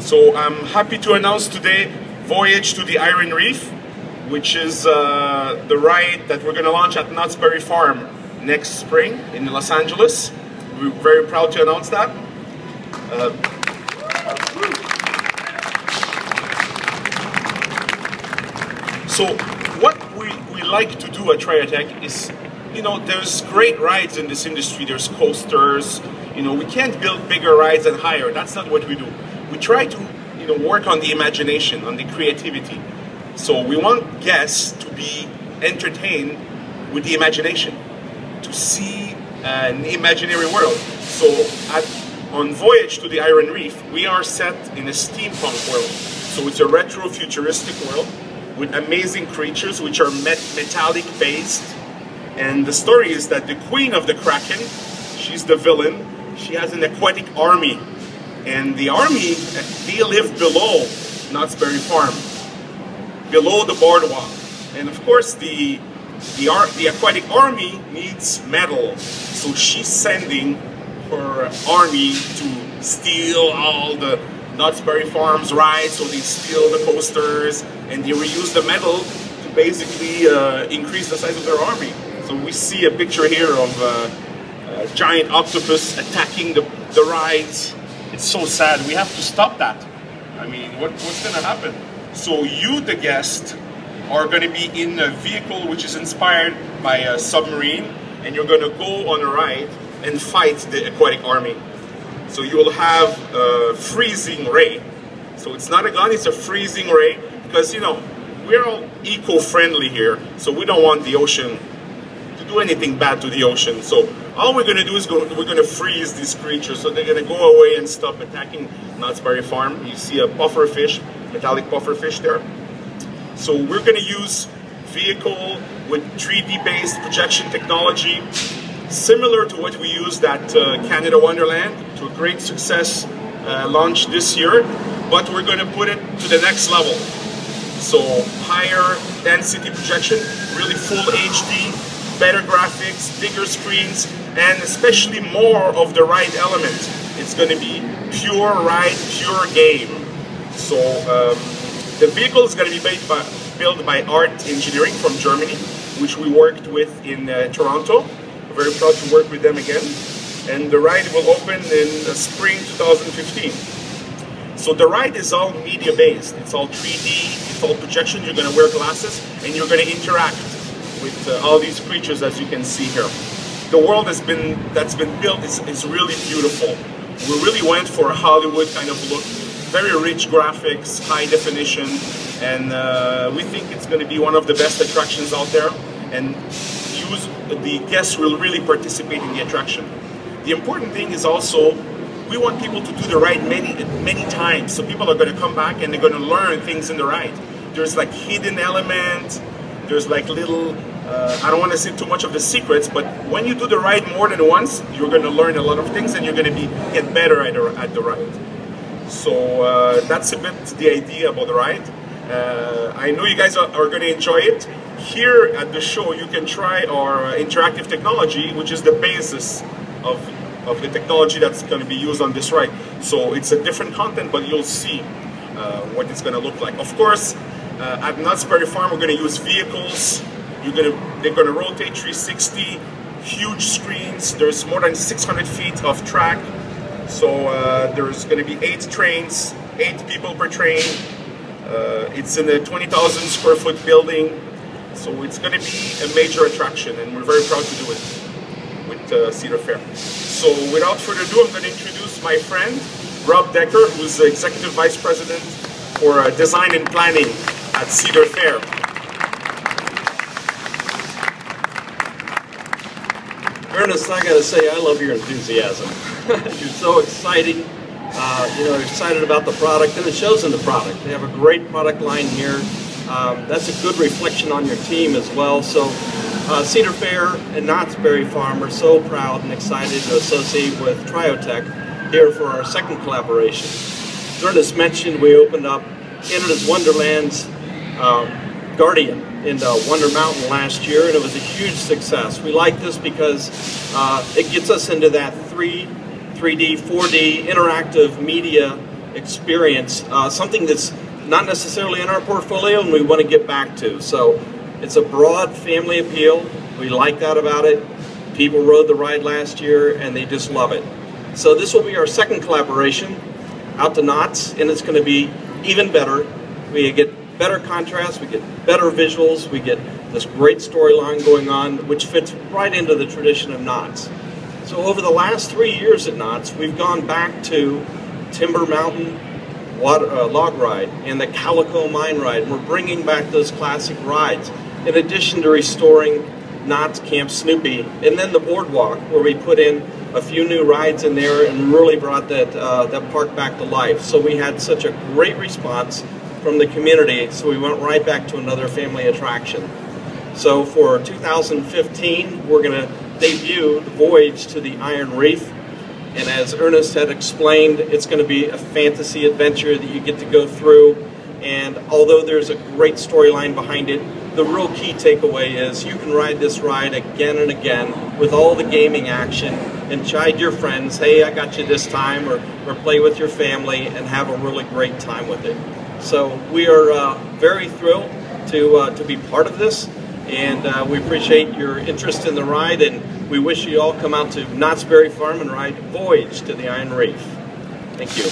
So I'm happy to announce today Voyage to the Iron Reef, which is the ride that we're going to launch at Knott's Berry Farm next spring in Los Angeles. We're very proud to announce that. So what we like to do at TRIOTECH is, you know, there's great rides in this industry, there's coasters, you know, we can't build bigger rides and higher, that's not what we do. We try to, you know, work on the imagination, on the creativity. So we want guests to be entertained with the imagination, to see an imaginary world. So on Voyage to the Iron Reef, we are set in a steampunk world. So it's a retro-futuristic world with amazing creatures which are metallic based. And the story is that the queen of the Kraken, she's the villain, she has an aquatic army. And the army, they live below Knott's Berry Farm, below the boardwalk. And of course the aquatic army needs metal. So she's sending her army to steal all the Knott's Berry Farm's rides. So they steal the coasters and they reuse the metal to basically increase the size of their army. So we see a picture here of a giant octopus attacking the rides. It's so sad. We have to stop that. I mean, what's going to happen? So you, the guest, are going to be in a vehicle which is inspired by a submarine, and you're going to go on a ride and fight the aquatic army. So you will have a freezing ray. So it's not a gun, it's a freezing ray, because, you know, we're all eco-friendly here, so we don't want the ocean to do anything bad to the ocean. So all we're going to do is we're going to freeze these creatures, so they're going to go away and stop attacking Knott's Berry Farm. You see a puffer fish, metallic puffer fish there. So we're going to use vehicle with 3D based projection technology, similar to what we used at Canada Wonderland, to a great success launch this year, but we're going to put it to the next level. So higher density projection, really full HD, better graphics, bigger screens, and especially more of the ride element. It's going to be pure ride, pure game. So the vehicle is going to be built by Art Engineering from Germany, which we worked with in Toronto. We're very proud to work with them again. And the ride will open in spring 2015. So the ride is all media based. It's all 3D, it's all projection. You're going to wear glasses and you're going to interact with all these creatures, as you can see here. The world that's been built is really beautiful. We really went for a Hollywood kind of look, very rich graphics, high definition, and we think it's going to be one of the best attractions out there, and the guests will really participate in the attraction. The important thing is also, we want people to do the ride many times, so people are going to come back and they're going to learn things in the ride. There's like hidden element, there's like little, I don't want to say too much of the secrets, but when you do the ride more than once, you're going to learn a lot of things and you're going to get better at the ride. So that's a bit the idea about the ride. I know you guys are going to enjoy it. Here at the show you can try our interactive technology, which is the basis of the technology that's going to be used on this ride. So it's a different content, but you'll see what it's going to look like. Of course, at Knott's Berry Farm we're going to use vehicles. They're going to rotate 360, huge screens. There's more than 600 feet of track. So there's going to be 8 trains, 8 people per train. It's in a 20,000 square foot building. So it's going to be a major attraction, and we're very proud to do it with Cedar Fair. So without further ado, I'm going to introduce my friend, Rob Decker, who's the Executive Vice President for Design and Planning at Cedar Fair. Ernest, I gotta say, I love your enthusiasm. You're so exciting. You know, you're excited about the product, and it shows in the product. They have a great product line here. That's a good reflection on your team as well. So Cedar Fair and Knott's Berry Farm are so proud and excited to associate with TRIOTECH here for our second collaboration. As Ernest mentioned, we opened up Canada's Wonderland's Guardian in Wonder Mountain last year, and it was a huge success. We like this because it gets us into that 3D, 4D interactive media experience, something that's not necessarily in our portfolio and we want to get back to. So it's a broad family appeal. We like that about it. People rode the ride last year and they just love it. So this will be our second collaboration out to Knott's, and it's going to be even better. We get better contrast, we get better visuals, we get this great storyline going on, which fits right into the tradition of Knott's. So over the last 3 years at Knott's, we've gone back to Timber Mountain Log Ride and the Calico Mine Ride. We're bringing back those classic rides, in addition to restoring Knott's Camp Snoopy, and then the boardwalk, where we put in a few new rides in there and really brought that park back to life. So we had such a great response from the community, so we went right back to another family attraction. So for 2015, we're going to debut the Voyage to the Iron Reef, and as Ernest had explained, it's going to be a fantasy adventure that you get to go through, and although there's a great storyline behind it, the real key takeaway is you can ride this ride again and again with all the gaming action and chide your friends, hey, I got you this time, or play with your family and have a really great time with it. So we are very thrilled to be part of this, and we appreciate your interest in the ride, and we wish you all come out to Knott's Berry Farm and ride Voyage to the Iron Reef. Thank you.